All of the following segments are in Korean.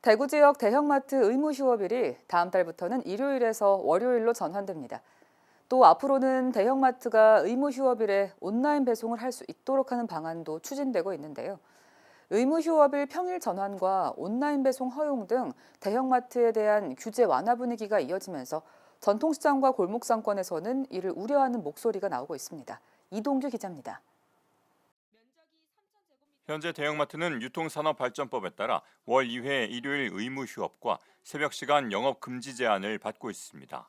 대구 지역 대형마트 의무 휴업일이 다음 달부터는 일요일에서 월요일로 전환됩니다. 또 앞으로는 대형마트가 의무 휴업일에 온라인 배송을 할 수 있도록 하는 방안도 추진되고 있는데요. 의무 휴업일 평일 전환과 온라인 배송 허용 등 대형마트에 대한 규제 완화 분위기가 이어지면서 전통시장과 골목상권에서는 이를 우려하는 목소리가 나오고 있습니다. 이동규 기자입니다. 현재 대형마트는 유통산업발전법에 따라 월 2회 일요일 의무 휴업과 새벽 시간 영업 금지 제한을 받고 있습니다.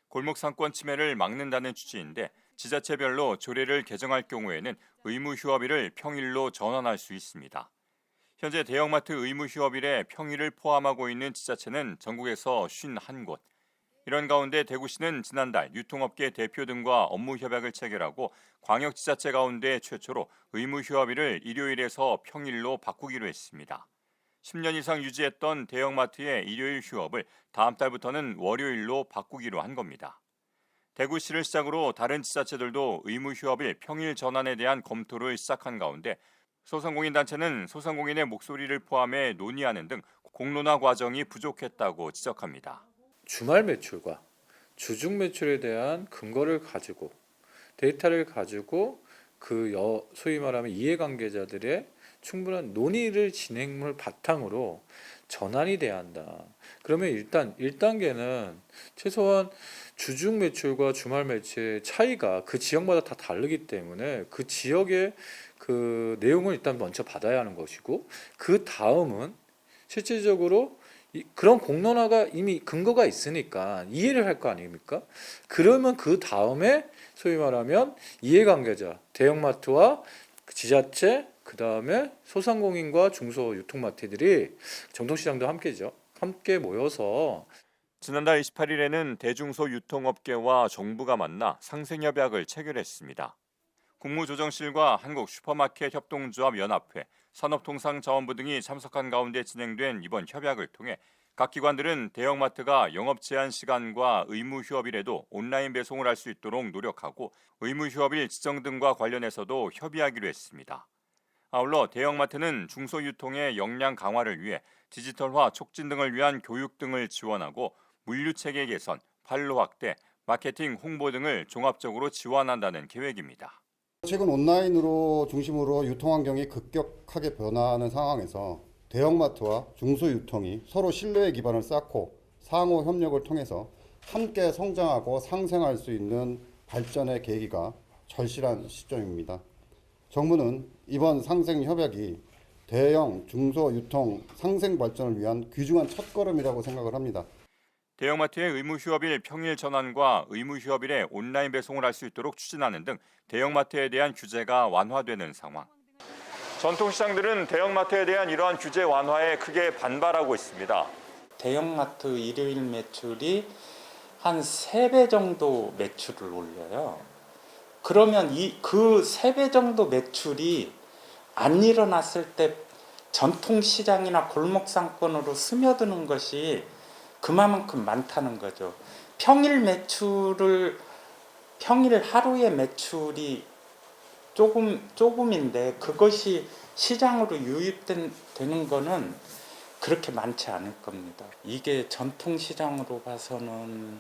골목 상권 침해를 막는다는 취지인데 지자체별로 조례를 개정할 경우에는 의무 휴업일을 평일로 전환할 수 있습니다. 현재 대형마트 의무 휴업일에 평일을 포함하고 있는 지자체는 전국에서 51곳. 이런 가운데 대구시는 지난달 유통업계 대표 등과 업무 협약을 체결하고 광역지자체 가운데 최초로 의무 휴업일을 일요일에서 평일로 바꾸기로 했습니다. 10년 이상 유지했던 대형마트의 일요일 휴업을 다음 달부터는 월요일로 바꾸기로 한 겁니다. 대구시를 시작으로 다른 지자체들도 의무 휴업일 평일 전환에 대한 검토를 시작한 가운데 소상공인단체는 소상공인의 목소리를 포함해 논의하는 등 공론화 과정이 부족했다고 지적합니다. 주말 매출과 주중 매출에 대한 근거를 가지고 데이터를 가지고 소위 말하면 이해관계자들의 충분한 논의를 진행을 바탕으로 전환이 돼야 한다. 그러면 일단 1단계는 최소한 주중 매출과 주말 매출의 차이가 그 지역마다 다 다르기 때문에 그 지역의 그 내용을 일단 먼저 받아야 하는 것이고, 그 다음은 실질적으로 그런 공론화가 이미 근거가 있으니까 이해를 할 거 아닙니까? 그러면 그 다음에 소위 말하면 이해관계자, 대형마트와 지자체, 그 다음에 소상공인과 중소유통마트들이 전통시장도 함께죠. 함께 모여서 지난달 28일에는 대중소유통업계와 정부가 만나 상생협약을 체결했습니다. 국무조정실과 한국슈퍼마켓협동조합연합회, 산업통상자원부 등이 참석한 가운데 진행된 이번 협약을 통해 각 기관들은 대형마트가 영업 제한 시간과 의무 휴업일에도 온라인 배송을 할 수 있도록 노력하고 의무 휴업일 지정 등과 관련해서도 협의하기로 했습니다. 아울러 대형마트는 중소유통의 역량 강화를 위해 디지털화 촉진 등을 위한 교육 등을 지원하고 물류체계 개선, 판로 확대, 마케팅, 홍보 등을 종합적으로 지원한다는 계획입니다. 최근 온라인으로 중심으로 유통환경이 급격하게 변화하는 상황에서 대형마트와 중소유통이 서로 신뢰의 기반을 쌓고 상호 협력을 통해서 함께 성장하고 상생할 수 있는 발전의 계기가 절실한 시점입니다. 정부는 이번 상생협약이 대형, 중소유통 상생 발전을 위한 귀중한 첫걸음이라고 생각을 합니다. 대형마트의 의무 휴업일 평일 전환과 의무 휴업일에 온라인 배송을 할 수 있도록 추진하는 등 대형마트에 대한 규제가 완화되는 상황. 전통시장들은 대형마트에 대한 이러한 규제 완화에 크게 반발하고 있습니다. 대형마트 일요일 매출이 한 3배 정도 매출을 올려요. 그러면 그 3배 정도 매출이 안 일어났을 때 전통시장이나 골목상권으로 스며드는 것이 그만큼 많다는 거죠. 평일 하루의 매출이 조금인데 그것이 시장으로 유입되는 거는 그렇게 많지 않을 겁니다. 이게 전통시장으로 봐서는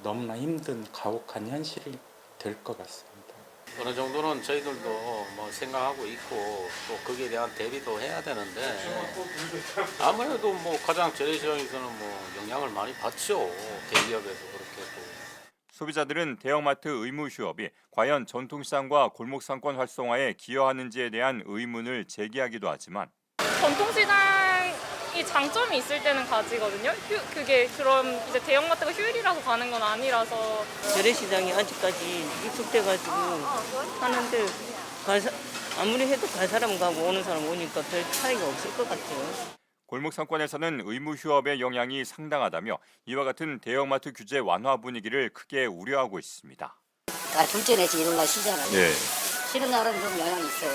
너무나 힘든 가혹한 현실이 될 것 같습니다. 어느 정도는 저희들도 뭐 생각하고 있고 또 거기에 대한 대비도 해야 되는데 아무래도 뭐 가장 재래시장에서는 뭐 영향을 많이 받죠. 대기업에서 그렇게 또. 소비자들은 대형마트 의무 휴업이 과연 전통시장과 골목상권 활성화에 기여하는지에 대한 의문을 제기하기도 하지만 전통시장이 장점이 있을 때는 가지거든요. 그게 그럼 이제 대형마트가 휴일이라서 가는 건 아니라서. 재래시장이 아직까지 익숙돼가지고 하는데 아무리 해도 갈 사람 가고 오는 사람 오니까 별 차이가 없을 것 같아요. 골목상권에서는 의무 휴업의 영향이 상당하다며 이와 같은 대형마트 규제 완화 분위기를 크게 우려하고 있습니다. 둘째 내지 일요일날 쉬잖아요. 네. 쉬는 날은 좀 영향이 있어요.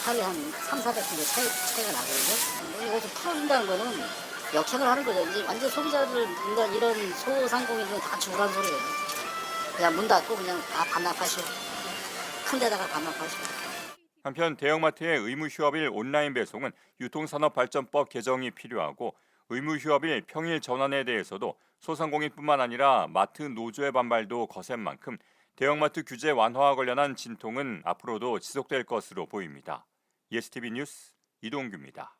하루에 한 300~400 정도 차이가 나거든요. 이거 좀 풀어준다는 거는 역행을 하는 거죠. 이제 완전 소비자들, 이런 소상공인들은 다 죽으라는 소리예요. 그냥 문 닫고 그냥 다 반납하시오. 큰 데다가 반납하시오. 한편 대형마트의 의무휴업일 온라인 배송은 유통산업발전법 개정이 필요하고 의무휴업일 평일 전환에 대해서도 소상공인뿐만 아니라 마트 노조의 반발도 거센 만큼 대형마트 규제 완화와 관련한 진통은 앞으로도 지속될 것으로 보입니다. ESTV 뉴스 이동규입니다.